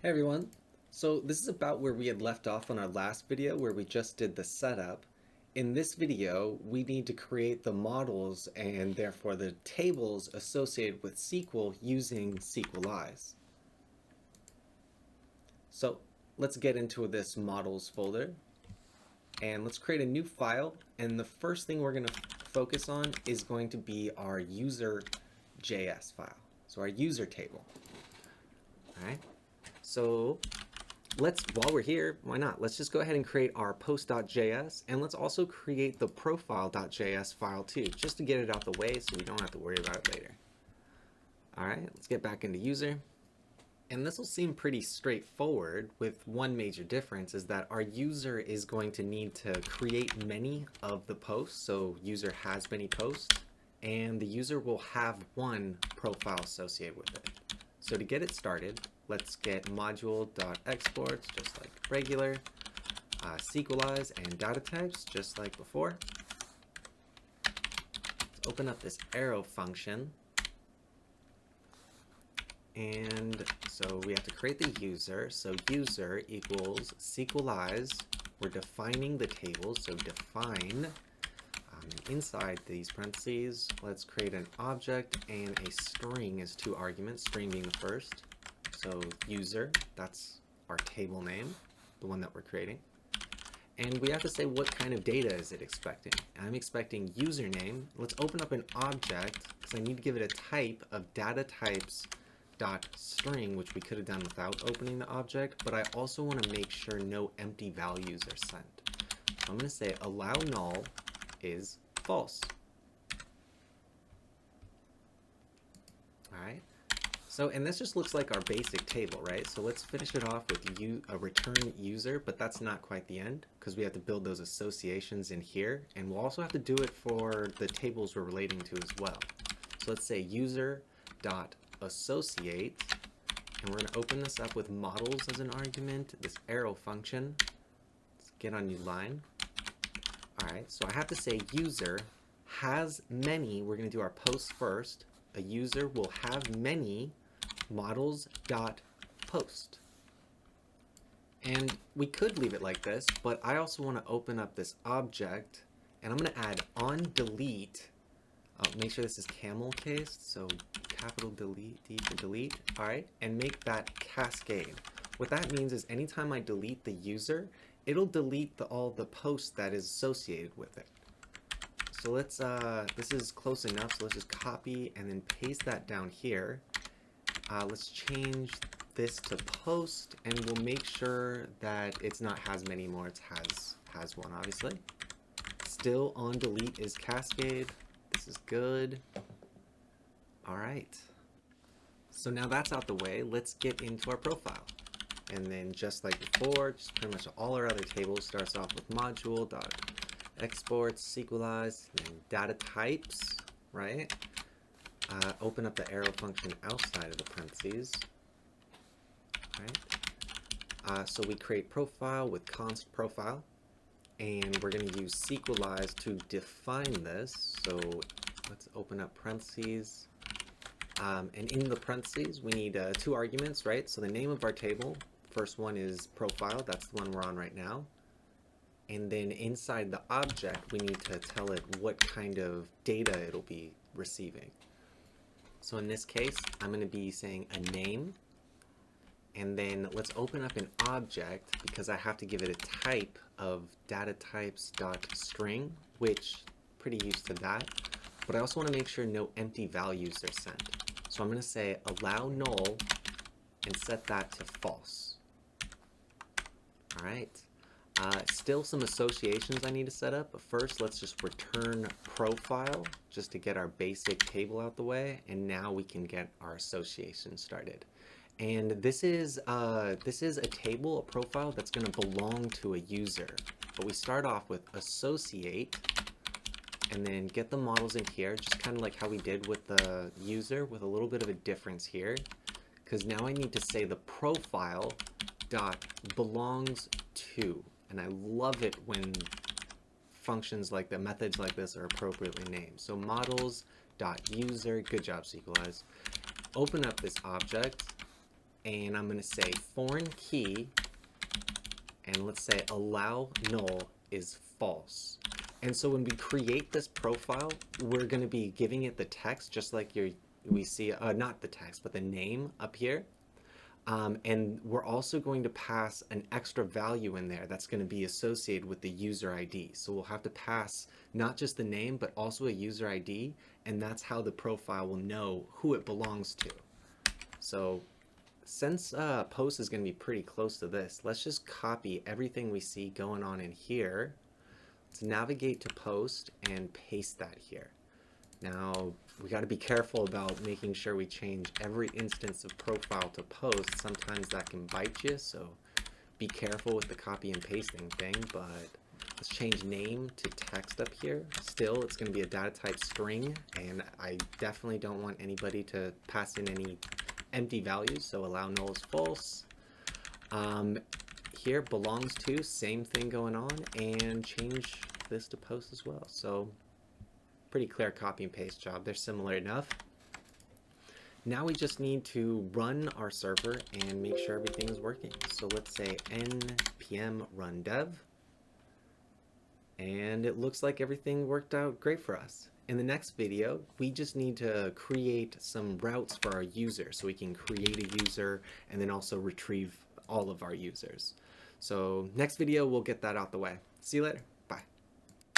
Hey everyone. So this is about where we had left off on our last video where we just did the setup. In this video, we need to create the models and therefore the tables associated with SQL using sequelize. So let's get into this models folder and let's create a new file. And the first thing we're going to focus on is going to be our user.js file. So our user table. All right. So while we're here, why not? Let's just go ahead and create our post.js, and let's also create the profile.js file too, just to get it out the way so we don't have to worry about it later. All right, let's get back into user. And this will seem pretty straightforward, with one major difference is that our user is going to need to create many of the posts. So user has many posts, and the user will have one profile associated with it. So to get it started, let's get module.exports just like regular, sequelize and data types just like before. Let's open up this arrow function. And so we have to create the user. So user equals sequelize. We're defining the table, so define. Inside these parentheses, let's create an object and a string as two arguments, string being the first. So user, that's our table name, the one that we're creating. And we have to say what kind of data is it expecting. I'm expecting username. Let's open up an object because I need to give it a type of data types dot string, which we could have done without opening the object, but I also want to make sure no empty values are sent. So I'm going to say allow null is false. All right. So, and this just looks like our basic table, right? So let's finish it off with a return user, but that's not quite the end because we have to build those associations in here, and we'll also have to do it for the tables we're relating to as well. So let's say user dot associate, and we're going to open this up with models as an argument, this arrow function. Let's get on new line. All right, so I have to say user has many. We're going to do our posts first. A user will have many models.post. And we could leave it like this, but I also want to open up this object, and I'm going to add on delete. Make sure this is camel cased, so capital delete, D for delete. All right, and make that cascade. What that means is anytime I delete the user, it'll delete all the posts that is associated with it. So let's, this is close enough, so let's just copy and then paste that down here. Let's change this to post, and we'll make sure that it's not hasMany anymore, it's hasOne, obviously. Still on delete is cascade. This is good. All right. So now that's out the way, let's get into our profile. And then just like before, just pretty much all our other tables starts off with module.exports, sequelize, and data types, right? Open up the arrow function outside of the parentheses, right? So we create profile with const profile, and we're going to use sequelize to define this. So let's open up parentheses. And in the parentheses, we need two arguments, right? So the name of our table, first one is profile, that's the one we're on right now. And then inside the object, we need to tell it what kind of data it'll be receiving. So in this case, I'm going to be saying a name. And then let's open up an object because I have to give it a type of data types.string, which pretty used to that. But I also want to make sure no empty values are sent. So I'm going to say allow null and set that to false. All right. Still some associations I need to set up, but first let's just return profile just to get our basic table out the way, and now we can get our association started. And this is a table, a profile that's going to belong to a user. But we start off with associate, and then get the models in here, just kind of like how we did with the user, with a little bit of a difference here, because now I need to say the profile dot belongs to. And I love it when functions like the methods like this are appropriately named. So models dot user, good job sequelize. Open up this object, and I'm going to say foreign key, and let's say allow null is false. And so when we create this profile, we're going to be giving it the text, just like we see, not the text, but the name up here. And we're also going to pass an extra value in there that's going to be associated with the user ID. So we'll have to pass not just the name, but also a user ID, and that's how the profile will know who it belongs to. So since post is going to be pretty close to this, let's just copy everything we see going on in here. Let's navigate to post and paste that here. Now, we got to be careful about making sure we change every instance of profile to post. Sometimes that can bite you, so be careful with the copy and pasting thing, but let's change name to text up here. Still, it's going to be a data type string, and I definitely don't want anybody to pass in any empty values, so allow null is false. Here, belongs to, same thing going on, and change this to post as well. So pretty clear copy and paste job. They're similar enough. Now we just need to run our server and make sure everything is working. So let's say npm run dev, and it looks like everything worked out great for us. In the next video, we just need to create some routes for our user, so we can create a user and then also retrieve all of our users. So next video, we'll get that out the way. See you later.